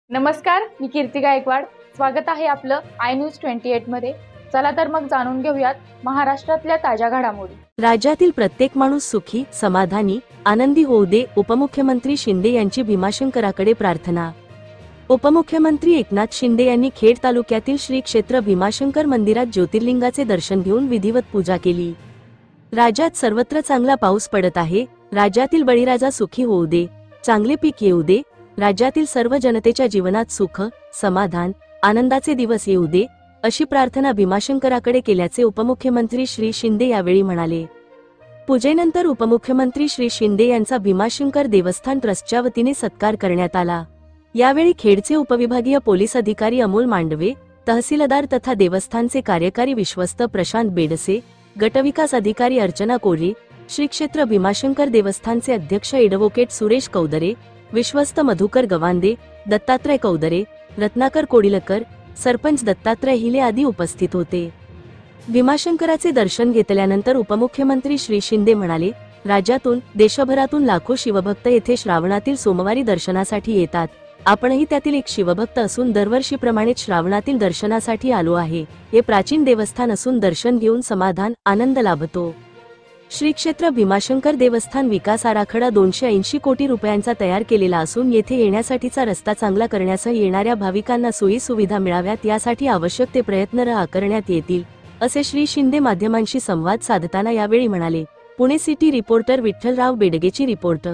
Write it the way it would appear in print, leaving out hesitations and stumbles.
नमस्कार, मी कीर्ती गायकवाड. स्वागत आहे आपलं आय न्यूज 28 मध्ये. चला तर मग जाणून घेऊयात महाराष्ट्रातल्या ताज्या घडामोडी. राज्यातील प्रत्येक माणूस सुखी, समाधानी, आनंदी होऊ दे. उपमुख्यमंत्री शिंदे यांची भीमाशंकराकडे प्रार्थना. उपमुख्यमंत्री एकनाथ शिंदे यांनी खेड तालुक्यातील श्री क्षेत्र भीमाशंकर मंदिरात ज्योतिर्लिंगाचे दर्शन घेऊन विधिवत पूजा केली. राज्यात सर्वत्र चांगला पाऊस पडत आहे. राज्यातील बळीराजा सुखी होऊ दे, चांगले पीक येऊ दे. राज्यातील सर्व जनतेच्या जीवनात सुख, समाधान, आनंदाचे दिवस येऊ दे, अशी प्रार्थना भीमाशंकराकडे केल्याचे उपमुख्यमंत्री श्री शिंदे यावेळी म्हणाले. पूजेनंतर उपमुख्यमंत्री श्री शिंदे यांचा भीमाशंकर देवस्थान ट्रस्टच्या वतीने सत्कार करण्यात आला. यावेळी खेडचे उपविभागीय पोलीस अधिकारी अमोल मांडवे, तहसीलदार तथा देवस्थानचे कार्यकारी विश्वस्त प्रशांत बेडसे, गटविकास अधिकारी अर्चना कोरे, श्री क्षेत्र भीमाशंकर देवस्थानचे अध्यक्ष एडव्होकेट सुरेश कौदरे, विश्वस्त मधुकर गवांदे, दत्तात्रय कौदरे, रत्नाकर कोडिलकर, सरपंच दत्तात्रय हिले आदी उपस्थित होते. भीमाशंकराचे दर्शन घेतल्यानंतर उपमुख्यमंत्री श्री शिंदे म्हणाले, राज्यातून, देशभरातून लाखो शिवभक्त येथे श्रावणातील सोमवारी दर्शनासाठी येतात. आपणही त्यातील एक शिवभक्त असून दरवर्षीप्रमाणेच श्रावणातील दर्शनासाठी आलो आहे. हे प्राचीन देवस्थान असून दर्शन घेऊन समाधान, आनंद लाभतो. श्री क्षेत्र भीमाशंकर देवस्थान विकास आराखडा 280 कोटी रुपयांचा तयार केलेला असून येथे येण्यासाठीचा रस्ता चांगला करण्यासह येणाऱ्या भाविकांना सोयी सुविधा मिळाव्यात यासाठी आवश्यक ते प्रयत्न करण्यात येतील, असे श्री शिंदे माध्यमांशी संवाद साधताना यावेळी म्हणाले. पुणे सिटी रिपोर्टर विठ्ठलराव बेडगेची रिपोर्ट.